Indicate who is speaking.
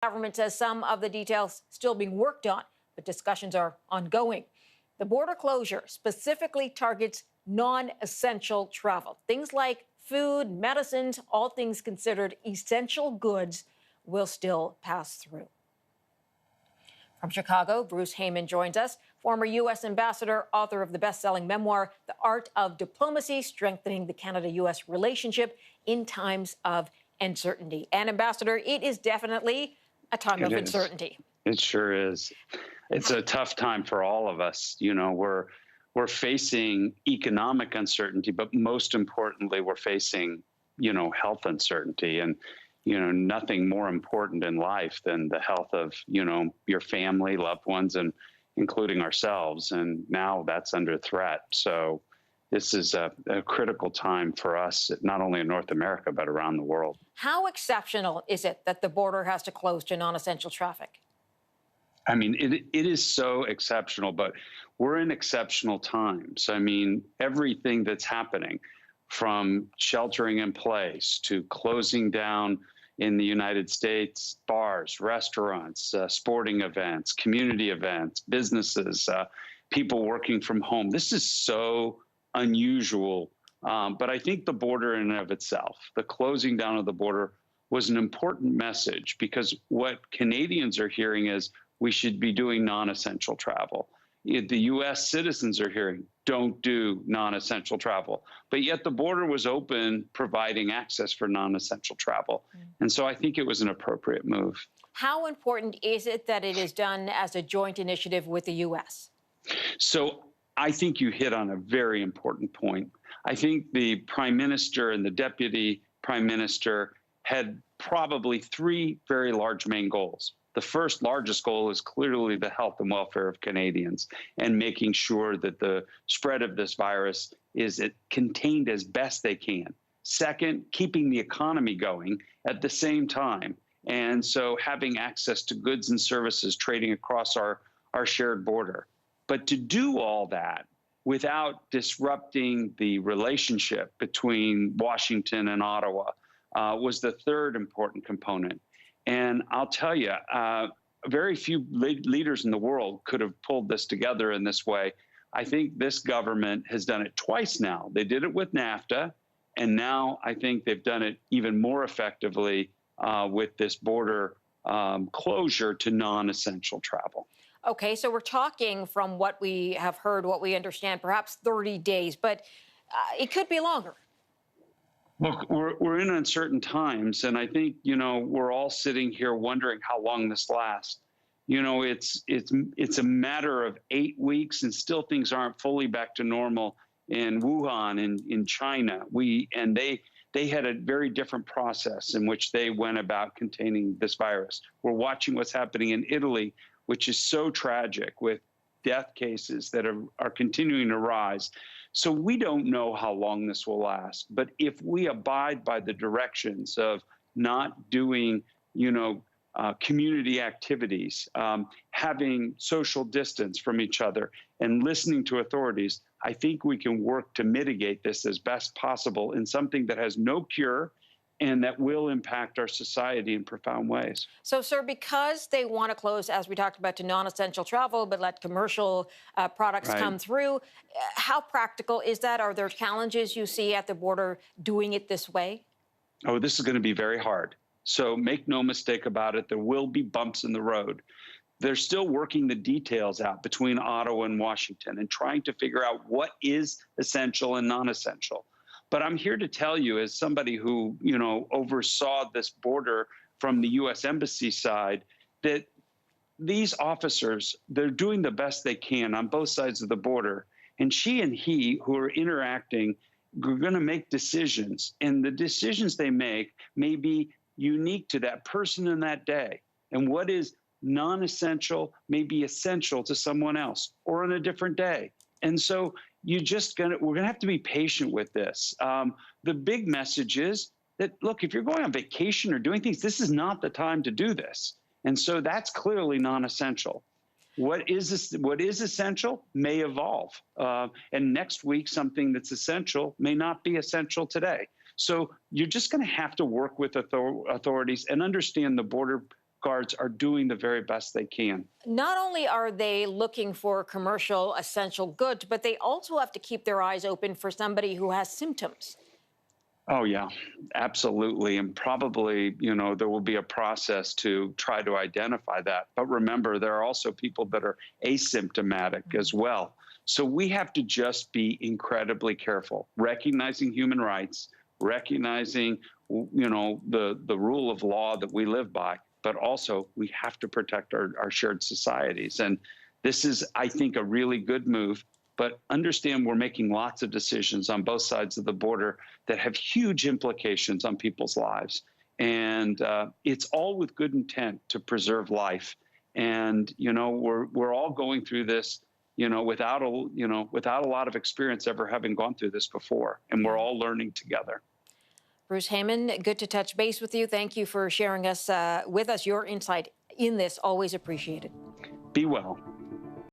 Speaker 1: Government says some of the details still being worked on, but discussions are ongoing. The border closure specifically targets non-essential travel. Things like food, medicines, all things considered essential goods will still pass through. From Chicago, Bruce Heyman joins us, former U.S. ambassador, author of the best-selling memoir, The Art of Diplomacy, Strengthening the Canada-U.S. Relationship in Times of Uncertainty. And, Ambassador, it is definitely a time of uncertainty.
Speaker 2: It sure is. It's a tough time for all of us. You know, we're facing economic uncertainty, but most importantly, we're facing, health uncertainty. And, nothing more important in life than the health of, your family, loved ones, and including ourselves. And now that's under threat. So this is a critical time for us, not only in North America, but around the world.
Speaker 1: How exceptional is it that the border has to close to non-essential traffic?
Speaker 2: I mean, it is so exceptional, but we're in exceptional times. I mean, everything that's happening, from sheltering in place to closing down in the United States, bars, restaurants, sporting events, community events, businesses, people working from home. This is so unusual. But I think the border in and of itself, the closing down of the border, was an important message, because what Canadians are hearing is we should be doing non-essential travel. The U.S. citizens are hearing, don't do non-essential travel. But yet the border was open, providing access for non-essential travel. And so I think it was an appropriate move.
Speaker 1: How important is it that it is done as a joint initiative with the U.S.?
Speaker 2: So I think you hit on a very important point. I think the Prime Minister and the Deputy Prime Minister had probably three very large main goals. The first largest goal is clearly the health and welfare of Canadians, and making sure that the spread of this virus is contained as best they can. Second, keeping the economy going at the same time. And so having access to goods and services trading across our shared border. But to do all that without disrupting the relationship between Washington and Ottawa was the third important component. And I'll tell you, very few leaders in the world could have pulled this together in this way. I think this government has done it twice now. They did it with NAFTA, and now I think they've done it even more effectively with this border closure to non-essential travel.
Speaker 1: Okay, so we're talking, from what we have heard, what we understand, perhaps 30 days, but it could be longer.
Speaker 2: Look, we're in uncertain times, and I think, we're all sitting here wondering how long this lasts. It's a matter of 8 weeks, and still things aren't fully back to normal in Wuhan, in China. They had a very different process in which they went about containing this virus. We're watching what's happening in Italy, which is so tragic, with death cases that are continuing to rise. So we don't know how long this will last. But if we abide by the directions of not doing, community activities, having social distance from each other, and listening to authorities, I think we can work to mitigate this as best possible in something that has no cure and that will impact our society in profound ways.
Speaker 1: So, sir, because they want to close, as we talked about, to non-essential travel, but let commercial products come through, how practical is that? Are there challenges you see at the border doing it this way?
Speaker 2: Oh, this is going to be very hard. So make no mistake about it, there will be bumps in the road. They're still working the details out between Ottawa and Washington and trying to figure out what is essential and non-essential. But I'm here to tell you, as somebody who, oversaw this border from the U.S. Embassy side, that these officers, they're doing the best they can on both sides of the border. And she and he, who are interacting, are going to make decisions. And the decisions they make may be unique to that person in that day. And what is non-essential may be essential to someone else or on a different day. And so we're going to have to be patient with this. The big message is that, look, if you're going on vacation or doing things, this is not the time to do this. And so that's clearly non-essential. What is essential may evolve. And next week, something that's essential may not be essential today. So you're just going to have to work with authorities and understand the border guards are doing the very best they can.
Speaker 1: Not only are they looking for commercial essential goods, but they also have to keep their eyes open for somebody who has symptoms.
Speaker 2: Oh, yeah, absolutely. And probably, there will be a process to try to identify that. But remember, there are also people that are asymptomatic as well. So we have to just be incredibly careful, recognizing human rights, recognizing, the rule of law that we live by, but also we have to protect our shared societies. And this is, I think, a really good move. But understand we're making lots of decisions on both sides of the border that have huge implications on people's lives. And it's all with good intent to preserve life. And, we're all going through this, without a lot of experience ever having gone through this before. And we're all learning together.
Speaker 1: Bruce Heyman, good to touch base with you. Thank you for sharing with us your insight in this. Always appreciated.
Speaker 2: Be well.